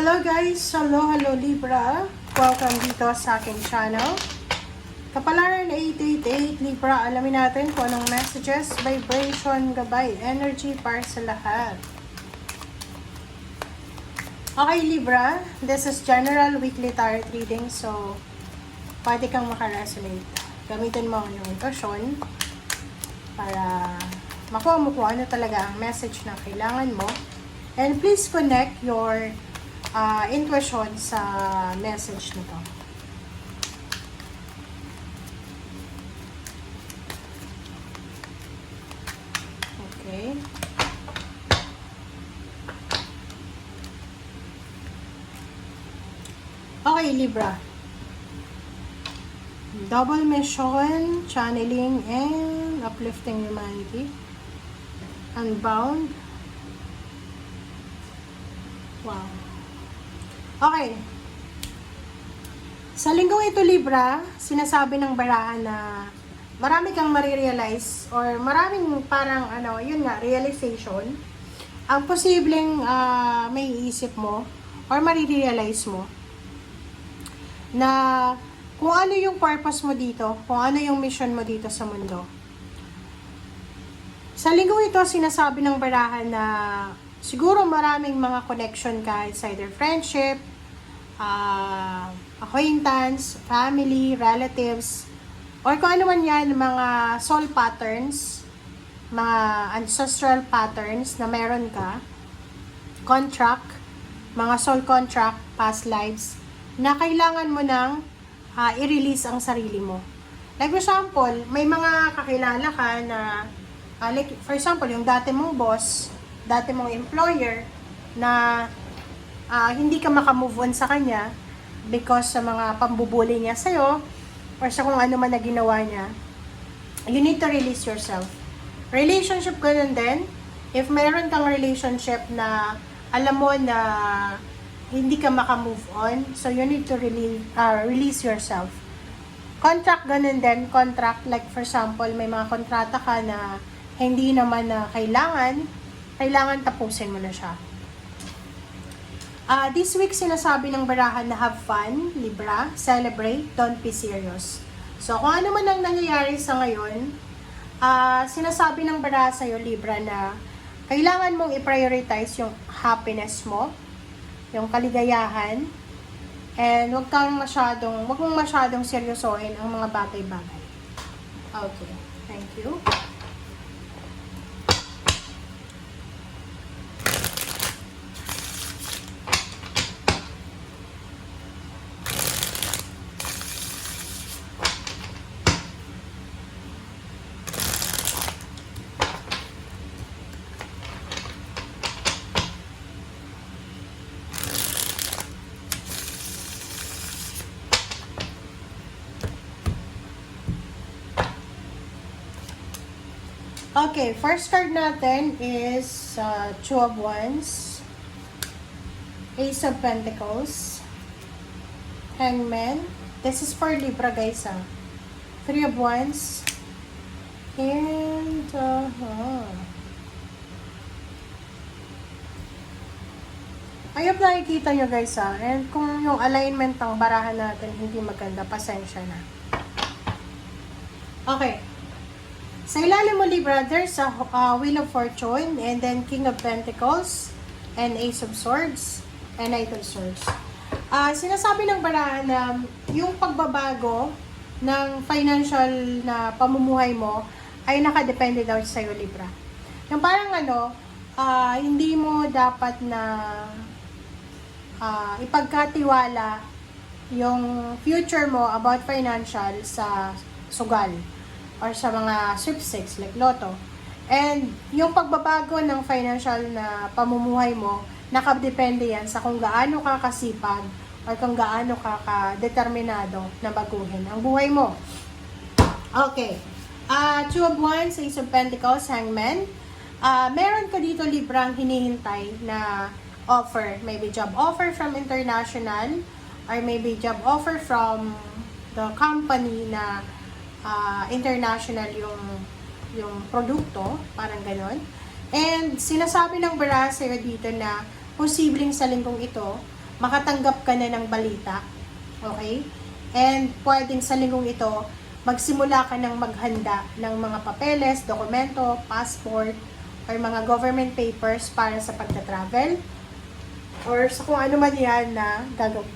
Hello guys! Hello Libra! Welcome dito sa aking channel. Kapalaran 888 Libra, alamin natin kung anong messages, vibration, gabay, energy para sa lahat. Okay Libra, this is general weekly tarot reading, so pwede kang makaresonate. Gamitin mo yung intuition para makuha mo kung ano talaga ang message na kailangan mo. And please connect your intuition sa message na to. Okay. Okay, Libra. Double mission, channeling, and uplifting humanity. Unbound. Wow. Okay. Sa linggong ito, Libra, sinasabi ng barahan na marami kang marirealize or maraming parang yun nga, realization ang posibleng may isip mo or marirealize mo na kung ano yung purpose mo dito, kung ano yung mission mo dito sa mundo. Sa linggong ito, sinasabi ng barahan na siguro maraming mga connection ka, it's either friendship, acquaintance, family, relatives, or kung ano man yan, mga soul patterns, mga ancestral patterns na meron ka, contract, mga soul contract, past lives, na kailangan mo nang i-release ang sarili mo. Like for example, may mga kakilala ka na, like for example, yung dati mong boss, dati mong employer na hindi ka makamove on sa kanya because sa mga pambubuli niya sa'yo or sa kung ano man na ginawa niya, you need to release yourself. Relationship, ganun din. If meron kang relationship na alam mo na hindi ka makamove on, so you need to release yourself. Contract, ganun din. Contract, like for example, may mga kontrata ka na hindi naman na kailangan tapusin mo na siya. This week, sinasabi ng barahan na have fun, Libra, celebrate, don't be serious. So, kung ano man ang nangyayari sa ngayon, sinasabi ng barahan sa'yo, Libra, na kailangan mong i-prioritize yung happiness mo, yung kaligayahan, and wag mong masyadong seryosohin ang mga bagay-bagay. Okay, thank you. Okay, first card natin is Two of Wands, Ace of Pentacles, Hangman. This is for Libra, guys. Three of Wands, and ayun, nakikita nyo, guys, and kung yung alignment ng barahan natin hindi maganda, pasensya na. Okay. Sa ilalim mo, Libra, there's a Wheel of Fortune, and then King of Pentacles, and Ace of Swords, and Knight of Swords. Sinasabi ng barahan na yung pagbabago ng financial na pamumuhay mo ay nakadepende daw sa'yo, Libra. Yung parang hindi mo dapat na ipagkatiwala yung future mo about financial sa sugal or sa mga sweepstakes like Lotto. And yung pagbabago ng financial na pamumuhay mo, nakadepende yan sa kung gaano ka kasipag or kung gaano ka determinado na baguhin ang buhay mo. Okay. Two of Wands, Ace of Pentacles, Hangman. Meron ka dito, Libra, ang hinihintay na offer. Maybe job offer from international or maybe job offer from the company na international yung produkto, parang ganon. And sinasabi ng baraha sa'yo dito na posibleng sa linggong ito, makatanggap ka na ng balita. Okay? And pwedeng sa linggong ito, magsimula ka ng maghanda ng mga papeles, dokumento, passport, or mga government papers para sa pagta-travel, or sa kung ano man yan na gagawin.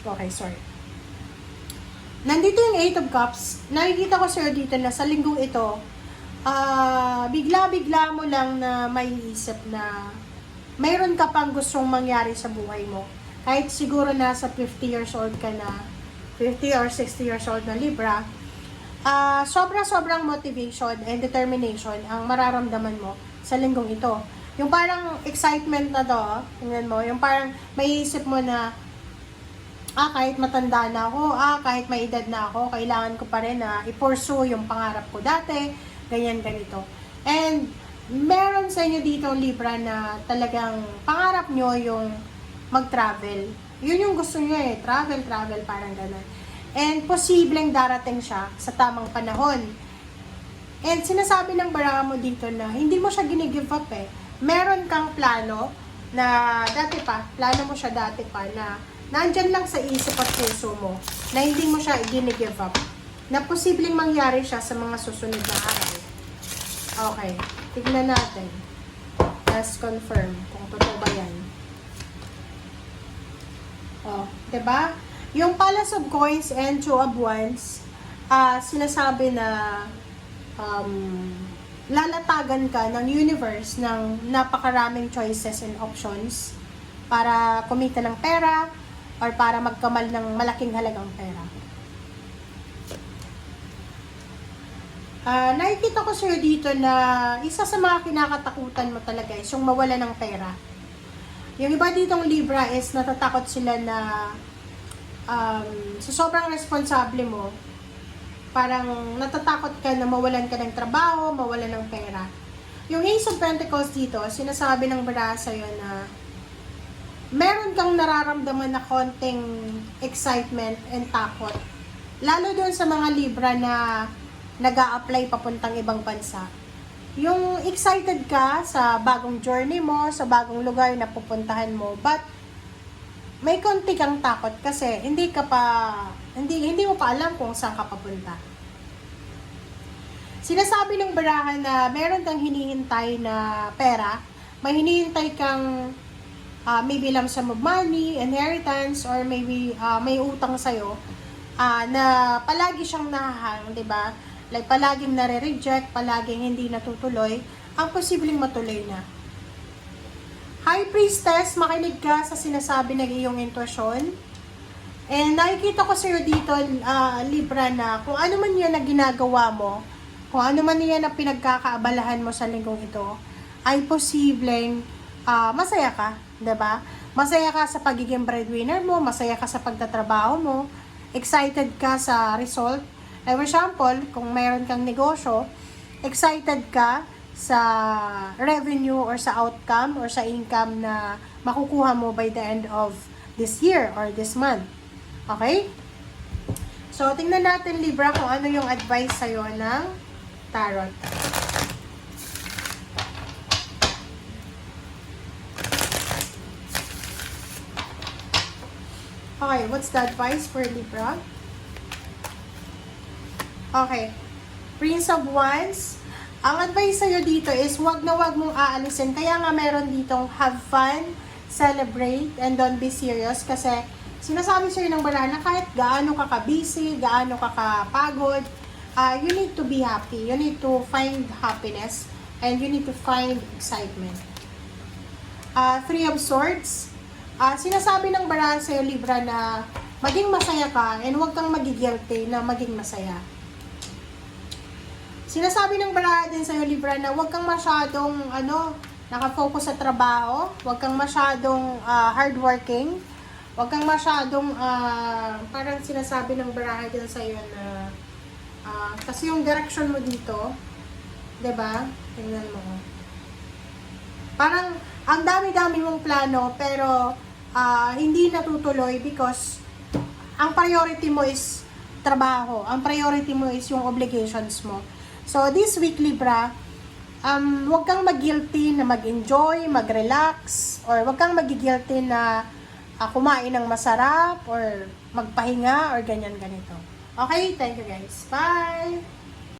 Okay, sorry. Nandito yung Eight of Cups. Nakikita ko sir dito na sa linggong ito, bigla-bigla mo lang na may isip na mayroon ka pang gustong mangyari sa buhay mo. Kahit siguro nasa 50 years old ka na, 50 or 60 years old na Libra, sobrang motivation and determination ang mararamdaman mo sa linggong ito. Yung parang excitement na to, tingnan mo, yung parang may isip mo na, kahit matanda na ako, kahit may edad na ako, kailangan ko pa rin na i-pursue yung pangarap ko dati, ganyan, ganito. And, meron sa inyo dito, Libra, na talagang pangarap nyo yung mag-travel. Yun yung gusto nyo travel, parang gano'n. And, posibleng darating siya sa tamang panahon. And, sinasabi ng baraha mo dito na hindi mo siya gini-give up Meron kang plano na plano mo siya dati pa na nandyan lang sa isip at puso mo na hindi mo siya gini-give up. Na posibleng mangyari siya sa mga susunod na araw. Okay, tignan natin. Let's confirm kung totoo ba yan. Diba? Yung Palace of Coins and Two of Wands, sinasabi na lalatagan ka ng universe ng napakaraming choices and options para kumita ng pera or para magkamal ng malaking halagang pera. Nakikita ko sa'yo dito na isa sa mga kinakatakutan mo talaga is yung mawala ng pera. Yung iba ditong Libra is natatakot sila na sa sobrang responsable mo, parang natatakot ka na mawalan ka ng trabaho, mawalan ng pera. Yung Ace of Pentacles dito, sinasabi ng baraha sa'yo na meron kang nararamdaman na konting excitement and takot. Lalo doon sa mga Libra na nag-a-apply papuntang ibang bansa. Yung excited ka sa bagong journey mo, sa bagong lugar na pupuntahan mo, but may konti kang takot kasi hindi mo pa alam kung saan ka papunta. Sinasabi ng baraha na meron kang hinihintay na pera, may hinihintay kang maybe lump sum of money, inheritance, or maybe may utang sa'yo na palagi siyang nahahang, di ba? Like palaging nare-reject, palaging hindi natutuloy, ang posibleng matuloy na. High Priestess, makinig ka sa sinasabi ng iyong intuition. And nakikita ko sa'yo dito, Libra, na kung ano man yan na ginagawa mo, kung ano man yan na pinagkakaabalahan mo sa linggong ito, ay posibleng masaya ka, diba? Masaya ka sa pagiging breadwinner mo, masaya ka sa pagtatrabaho mo, excited ka sa result. Like for example, kung mayroon kang negosyo, excited ka sa revenue or sa outcome or sa income na makukuha mo by the end of this year or this month. Okay? So, tingnan natin, Libra, kung ano yung advice sa'yo ng Tarot. Okay, what's the advice for Libra? Okay. Prince of Wands. Ang advice sa'yo dito is wag mong aalisin. Kaya nga meron ditong have fun, celebrate, and don't be serious. Kasi sinasabi sa'yo ng baraha na kahit gaano ka ka-busy, gaano ka kapagod, you need to be happy. You need to find happiness. And you need to find excitement. Three of Swords. Sinasabi ng baraha sa'yo, Libra, na maging masaya ka and huwag kang magigilty na maging masaya. Sinasabi ng baraha din sa'yo, Libra, na huwag kang masyadong nakafocus sa trabaho, huwag kang masyadong hardworking, huwag kang masyadong parang sinasabi ng baraha din sa'yo na kasi yung direction mo dito, 'di ba? Tingnan mo. Parang ang dami-dami mong plano pero hindi natutuloy because ang priority mo is trabaho. Ang priority mo is yung obligations mo. So, this week, Libra, huwag kang mag-guilty na mag-enjoy, mag-relax, or huwag kang mag-guilty na kumain ng masarap or magpahinga or ganyan ganito. Okay, thank you guys. Bye!